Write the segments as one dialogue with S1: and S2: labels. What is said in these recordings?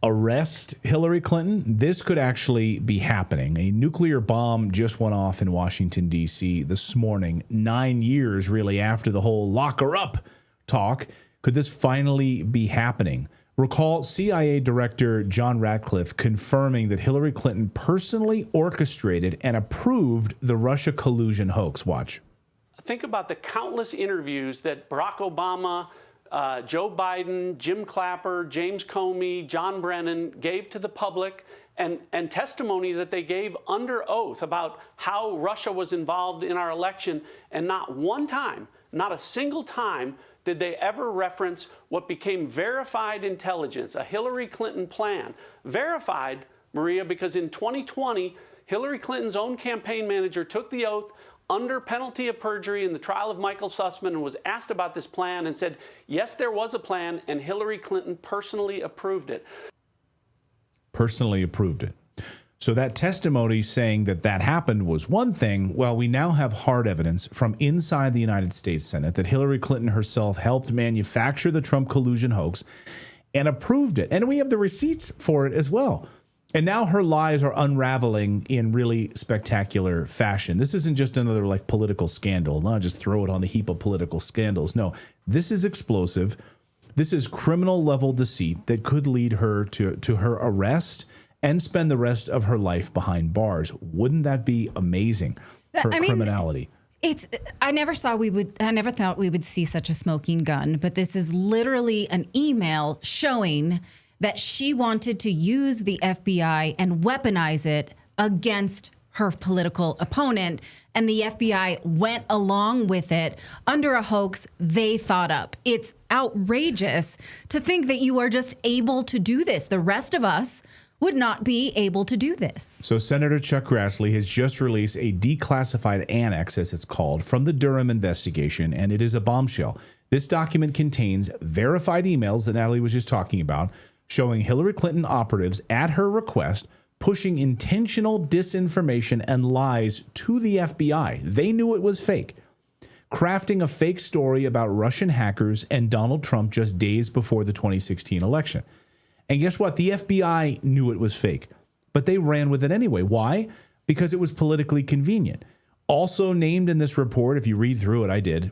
S1: arrest Hillary Clinton, this could actually be happening. A nuclear bomb just went off in Washington, D.C. this morning, 9 years really after the whole lock her up talk. Could this finally be happening? Recall CIA Director John Ratcliffe confirming that Hillary Clinton personally orchestrated and approved the Russia collusion hoax. Watch.
S2: Think about the countless interviews that Barack Obama, Joe Biden, Jim Clapper, James Comey, John Brennan gave to the public, and testimony that they gave under oath about how Russia was involved in our election. And not one time, not a single time, did they ever reference what became verified intelligence, a Hillary Clinton plan. Verified, Maria, because in 2020, Hillary Clinton's own campaign manager took the oath under penalty of perjury in the trial of Michael Sussman and was asked about this plan and said, yes, there was a plan, and Hillary Clinton personally approved it.
S1: Personally approved it. So that testimony saying that that happened was one thing. Well, we now have hard evidence from inside the United States Senate that Hillary Clinton herself helped manufacture the Trump collusion hoax and approved it. And we have the receipts for it as well. And now her lies are unraveling in really spectacular fashion. This isn't just another like political scandal. Not just throw it on the heap of political scandals. No, this is explosive. This is criminal level deceit that could lead her to her arrest and spend the rest of her life behind bars. Wouldn't that be amazing? Her criminality.
S3: I never thought we would see such a smoking gun, but this is literally an email showing that she wanted to use the FBI and weaponize it against her political opponent, and the FBI went along with it under a hoax they thought up. It's outrageous to think that you are just able to do this. The rest of us would not be able to do this.
S1: So Senator Chuck Grassley has just released a declassified annex, as it's called, from the Durham investigation, and it is a bombshell. This document contains verified emails that Natalie was just talking about, showing Hillary Clinton operatives at her request pushing intentional disinformation and lies to the FBI. They knew it was fake. Crafting a fake story about Russian hackers and Donald Trump just days before the 2016 election. And guess what? The FBI knew it was fake, but they ran with it anyway. Why? Because it was politically convenient. Also named in this report, if you read through it, I did,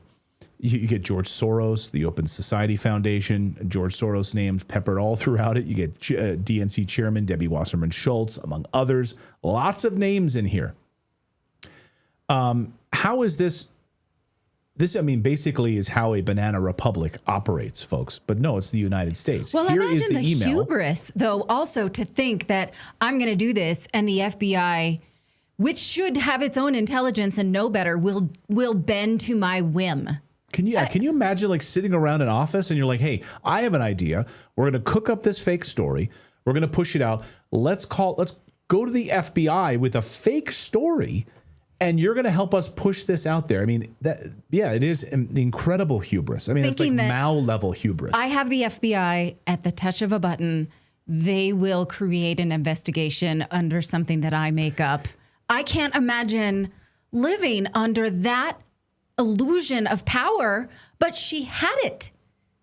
S1: you get George Soros, the Open Society Foundation, George Soros named peppered all throughout it. You get DNC Chairman Debbie Wasserman Schultz, among others. Lots of names in here. How is this? This, I mean, basically is how a banana republic operates, folks. But no, it's the United States.
S3: Well,
S1: here
S3: imagine
S1: is the email.
S3: Hubris, though, also to think that I'm going to do this and the FBI, which should have its own intelligence and know better, will bend to my whim.
S1: Can you imagine like sitting around an office and you're like, hey, I have an idea. We're going to cook up this fake story. We're going to push it out. Let's go to the FBI with a fake story. And you're going to help us push this out there. I mean, it is the incredible hubris. I mean, it's like Mao level hubris.
S3: I have the FBI at the touch of a button. They will create an investigation under something that I make up. I can't imagine living under that illusion of power, but she had it.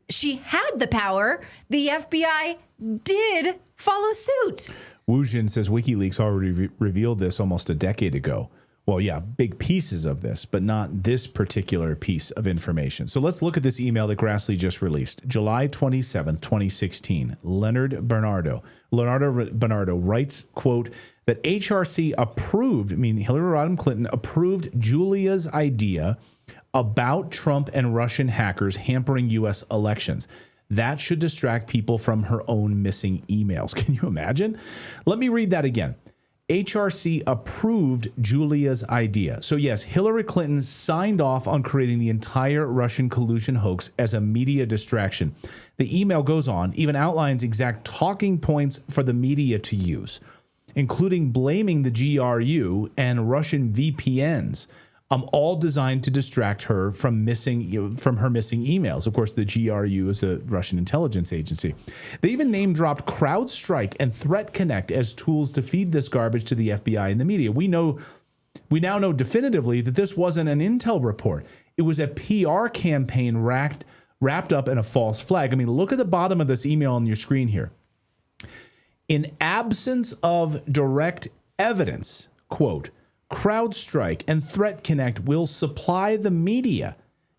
S3: She had the power. The FBI did follow suit.
S1: Wu Jin says WikiLeaks already revealed this almost a decade ago. Well, yeah, big pieces of this, but not this particular piece of information. So let's look at this email that Grassley just released. July 27th, 2016. Leonardo Bernardo writes, quote, that HRC approved, I mean, Hillary Rodham Clinton approved Julia's idea about Trump and Russian hackers hampering U.S. elections. That should distract people from her own missing emails. Can you imagine? Let me read that again. HRC approved Julia's idea. So yes, Hillary Clinton signed off on creating the entire Russian collusion hoax as a media distraction. The email goes on, even outlines exact talking points for the media to use, including blaming the GRU and Russian VPNs, all designed to distract her from her missing emails. Of course, the GRU is a Russian intelligence agency. They even name-dropped CrowdStrike and Threat Connect as tools to feed this garbage to the FBI and the media. We now know definitively that this wasn't an intel report. It was a PR campaign wrapped up in a false flag. I mean, look at the bottom of this email on your screen here. In absence of direct evidence, quote, CrowdStrike and Threat Connect will supply the media,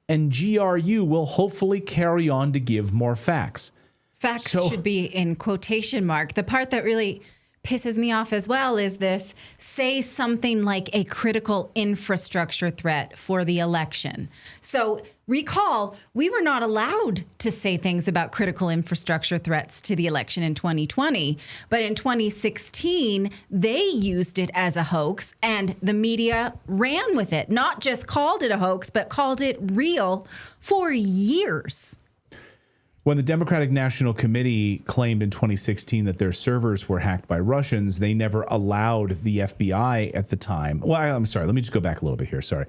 S1: and GRU will hopefully carry on to give more facts.
S3: Facts should be in quotation mark. The part that really pisses me off as well is this: say something like a critical infrastructure threat for the election. So recall, we were not allowed to say things about critical infrastructure threats to the election in 2020. But in 2016, they used it as a hoax, and the media ran with it. Not just called it a hoax, but called it real for years.
S1: When the Democratic National Committee claimed in 2016 that their servers were hacked by Russians, they never allowed the FBI at the time. Well, I'm sorry. Let me just go back a little bit here. Sorry.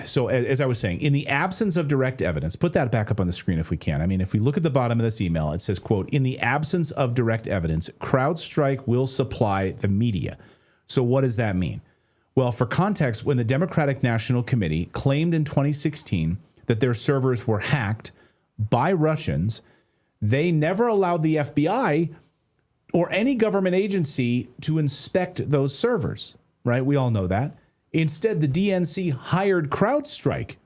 S1: So as I was saying, in the absence of direct evidence, put that back up on the screen if we can. I mean, if we look at the bottom of this email, it says, quote, in the absence of direct evidence, CrowdStrike will supply the media. So what does that mean? Well, for context, when the Democratic National Committee claimed in 2016 that their servers were hacked by Russians, they never allowed the FBI or any government agency to inspect those servers, right? We all know that. Instead, the DNC hired CrowdStrike,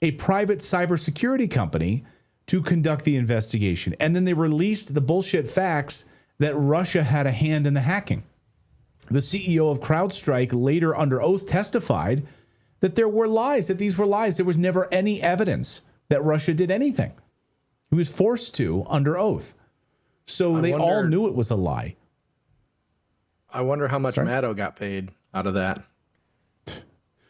S1: a private cybersecurity company, to conduct the investigation. And then they released the bullshit facts that Russia had a hand in the hacking. The CEO of CrowdStrike later under oath testified that there were lies, that these were lies. There was never any evidence that Russia did anything. He was forced to under oath. So they all knew it was a lie.
S4: I wonder how much Maddow got paid out of that.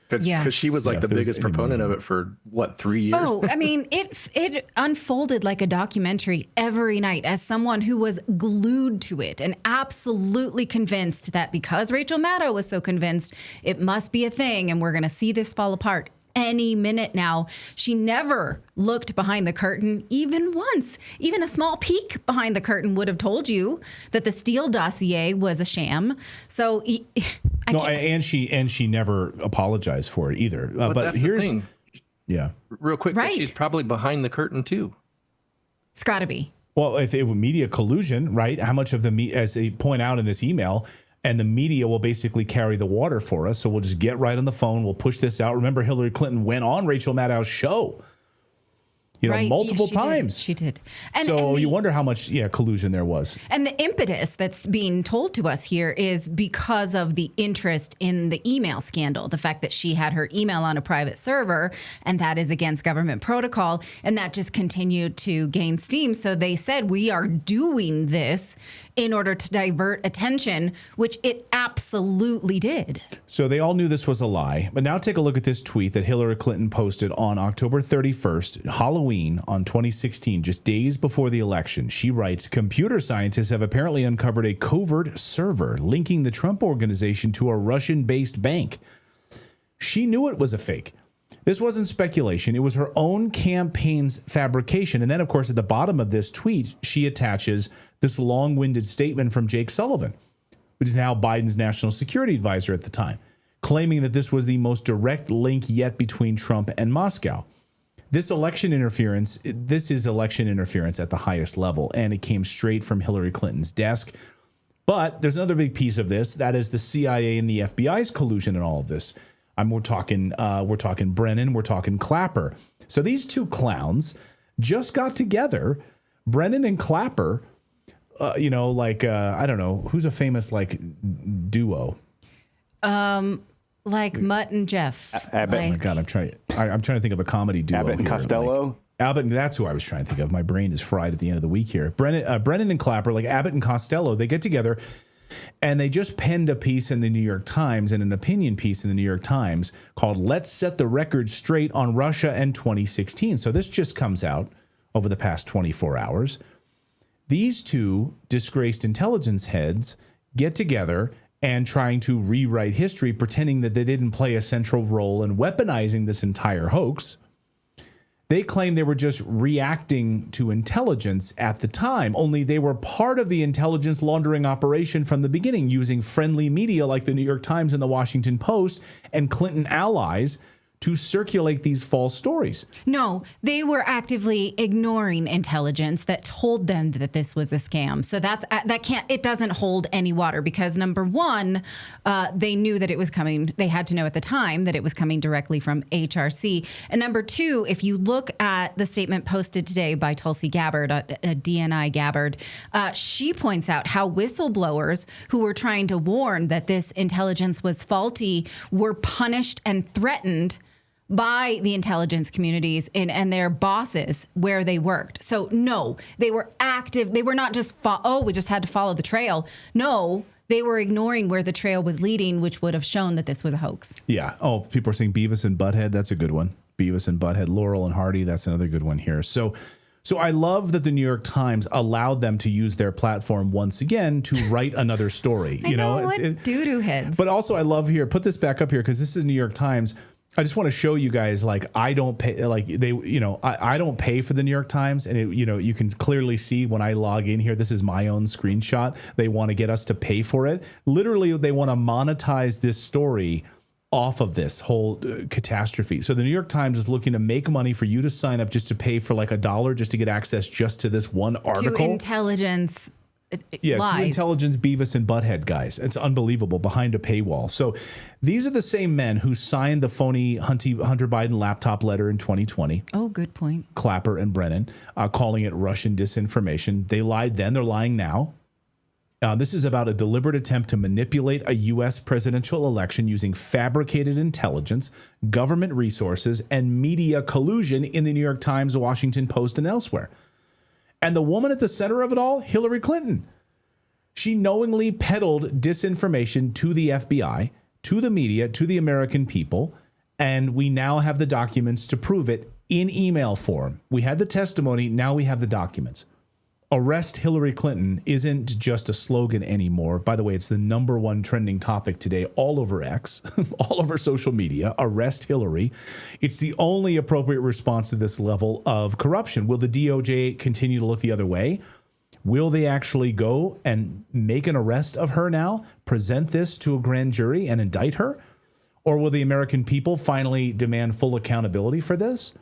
S4: Because she was like the biggest proponent of it for, 3 years?
S3: Oh, I mean, it unfolded like a documentary every night as someone who was glued to it and absolutely convinced that because Rachel Maddow was so convinced, it must be a thing and we're going to see this fall apart any minute now. She never looked behind the curtain even once. Even a small peek behind the curtain would have told you that the Steele dossier was a sham. So and she never apologized for it either. But
S4: that's
S1: here's
S4: the thing.
S1: Yeah.
S4: Real quick,
S3: right.
S4: She's probably behind the curtain too.
S3: It's got to be.
S1: Well, if it were media collusion, right? How much of as they point out in this email, and the media will basically carry the water for us. So we'll just get right on the phone. We'll push this out. Remember, Hillary Clinton went on Rachel Maddow's show, multiple times.
S3: She did.
S1: And you wonder how much collusion there was.
S3: And the impetus that's being told to us here is because of the interest in the email scandal, the fact that she had her email on a private server, and that is against government protocol, and that just continued to gain steam. So they said, we are doing this in order to divert attention, which it absolutely did. So
S1: they all knew this was a lie. But now take a look at this tweet that Hillary Clinton posted on October 31st, Halloween on 2016, just days before the election. She writes, computer scientists have apparently uncovered a covert server linking the Trump organization to a Russian-based bank. She knew it was a fake. This wasn't speculation. It was her own campaign's fabrication. And then, of course, at the bottom of this tweet, she attaches this long-winded statement from Jake Sullivan, which is now Biden's national security advisor at the time, claiming that this was the most direct link yet between Trump and Moscow. This is election interference at the highest level, and it came straight from Hillary Clinton's desk. But there's another big piece of this. That is the CIA and the FBI's collusion in all of this. We're talking Brennan, we're talking Clapper. So these two clowns just got together, Brennan and Clapper, I don't know, who's a famous duo?
S3: Like Mutt and Jeff.
S5: Abbott.
S1: Oh my God, I'm trying to think of a comedy duo.
S5: Abbott and Costello.
S1: Abbott, that's who I was trying to think of. My brain is fried at the end of the week here. Brennan and Clapper, like Abbott and Costello, they get together and they just penned a piece in the New York Times and an opinion piece in the New York Times called Let's Set the Record Straight on Russia and 2016. So this just comes out over the past 24 hours. These two disgraced intelligence heads get together and trying to rewrite history, pretending that they didn't play a central role in weaponizing this entire hoax. They claim they were just reacting to intelligence at the time, only they were part of the intelligence laundering operation from the beginning, using friendly media like the New York Times and the Washington Post and Clinton allies to circulate these false stories.
S3: No, they were actively ignoring intelligence that told them that this was a scam. So it doesn't hold any water because number one, they knew that it was coming. They had to know at the time that it was coming directly from HRC. And number two, if you look at the statement posted today by Tulsi Gabbard, DNI Gabbard, she points out how whistleblowers who were trying to warn that this intelligence was faulty were punished and threatened by the intelligence communities and their bosses where they worked. So no, they were active. They were not just, we just had to follow the trail. No, they were ignoring where the trail was leading, which would have shown that this was a hoax.
S1: Yeah. Oh, people are saying Beavis and Butthead. That's a good one. Beavis and Butthead, Laurel and Hardy. That's another good one here. So I love that the New York Times allowed them to use their platform once again to write another story.
S3: Doo-doo heads.
S1: But also I love here, put this back up here because this is New York Times. I just want to show you guys, like, I don't pay, like I don't pay for the New York Times. And you can clearly see when I log in here, this is my own screenshot. They want to get us to pay for it. Literally, they want to monetize this story off of this whole catastrophe. So the New York Times is looking to make money for you to sign up just to pay for like $1 just to get access just to this one article.
S3: To intelligence.
S1: To intelligence Beavis and Butthead guys. It's unbelievable, behind a paywall. So these are the same men who signed the phony Hunter Biden laptop letter in 2020.
S3: Oh, good point.
S1: Clapper and Brennan, calling it Russian disinformation. They lied then, they're lying now. This is about a deliberate attempt to manipulate a U.S. presidential election using fabricated intelligence, government resources, and media collusion in the New York Times, Washington Post, and elsewhere. And the woman at the center of it all, Hillary Clinton. She knowingly peddled disinformation to the FBI, to the media, to the American people, and we now have the documents to prove it in email form. We had the testimony, now we have the documents. Arrest Hillary Clinton isn't just a slogan anymore. By the way, it's the #1 trending topic today all over X, all over social media. Arrest Hillary. It's the only appropriate response to this level of corruption. Will the DOJ continue to look the other way? Will they actually go and make an arrest of her now, present this to a grand jury and indict her? Or will the American people finally demand full accountability for this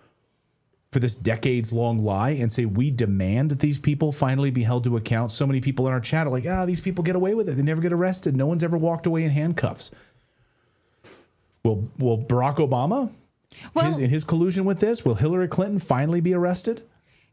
S1: decades-long lie, and say, we demand that these people finally be held to account? So many people in our chat are like, these people get away with it. They never get arrested. No one's ever walked away in handcuffs. Will Barack Obama, in his collusion with this, will Hillary Clinton finally be arrested?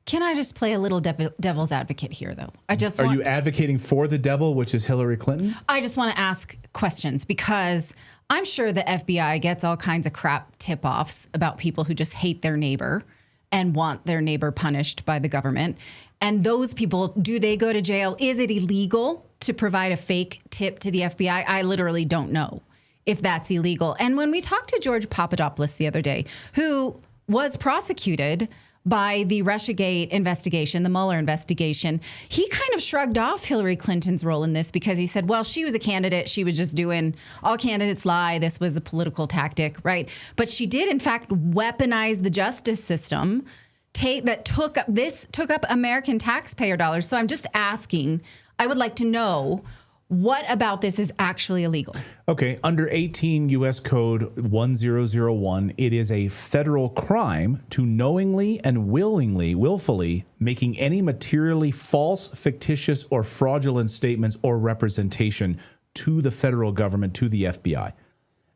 S3: Can I just play a little devil's advocate here, though?
S1: Are you advocating for the devil, which is Hillary Clinton?
S3: I just want to ask questions because I'm sure the FBI gets all kinds of crap tip-offs about people who just hate their neighbor and want their neighbor punished by the government. And those people, do they go to jail? Is it illegal to provide a fake tip to the FBI? I literally don't know if that's illegal. And when we talked to George Papadopoulos the other day, who was prosecuted by the Russiagate investigation, the Mueller investigation, he kind of shrugged off Hillary Clinton's role in this because he said, well, she was a candidate. She was just doing, all candidates lie. This was a political tactic, right? But she did, in fact, weaponize the justice system that took up American taxpayer dollars. So I'm just asking, I would like to know, what about this is actually illegal?
S1: Okay, under 18 U.S. Code 1001, it is a federal crime to knowingly and willfully making any materially false, fictitious, or fraudulent statements or representation to the federal government, to the FBI,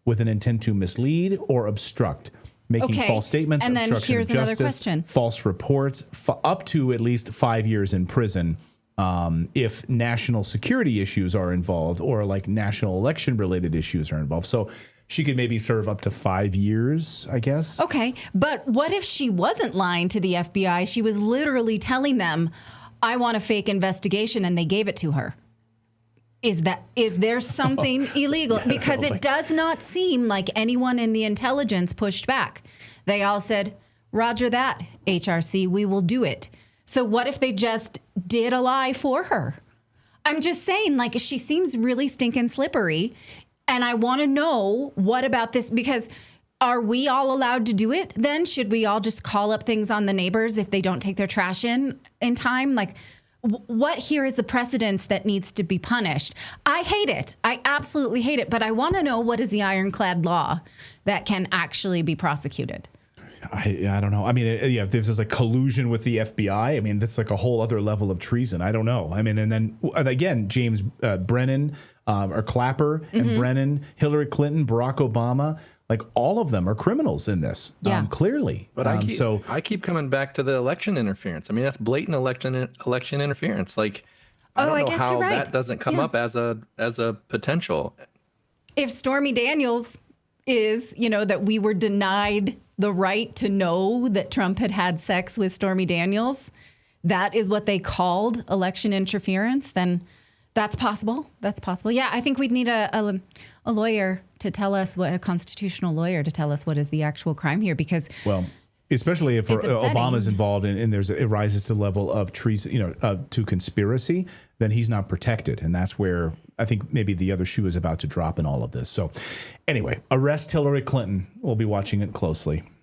S1: with an intent to mislead or obstruct. Making false statements,
S3: and then
S1: obstruction
S3: here's
S1: of justice,
S3: another question.
S1: False reports, up to at least 5 years in prison. If national security issues are involved or like national election related issues are involved. So she could maybe serve up to 5 years, I guess.
S3: Okay. But what if she wasn't lying to the FBI? She was literally telling them, I want a fake investigation, and they gave it to her. Is there something illegal? Because it does not seem like anyone in the intelligence pushed back. They all said, Roger that, HRC, we will do it. So what if they just did a lie for her? I'm just saying, like, she seems really stinking slippery. And I want to know, what about this? Because are we all allowed to do it then? Should we all just call up things on the neighbors if they don't take their trash in time? Like, what here is the precedence that needs to be punished? I hate it. I absolutely hate it. But I want to know, what is the ironclad law that can actually be prosecuted?
S1: I don't know. I mean, if there's like collusion with the FBI, I mean, that's like a whole other level of treason. I don't know. I mean, and then again, James Brennan or Clapper and Brennan, Hillary Clinton, Barack Obama, like all of them are criminals in this, clearly.
S4: But I keep coming back to the election interference. I mean, that's blatant election interference. Like, I don't know how that doesn't come up as a potential.
S3: If Stormy Daniels is, that we were denied the right to know that Trump had sex with Stormy Daniels, that is what they called election interference, then that's possible. That's possible. Yeah, I think we'd need a lawyer to tell us, a constitutional lawyer to tell us what is the actual crime here, because... Well,
S1: especially if Obama's involved and it rises to the level of treason, to conspiracy, then he's not protected. And that's where I think maybe the other shoe is about to drop in all of this. So anyway, arrest Hillary Clinton. We'll be watching it closely.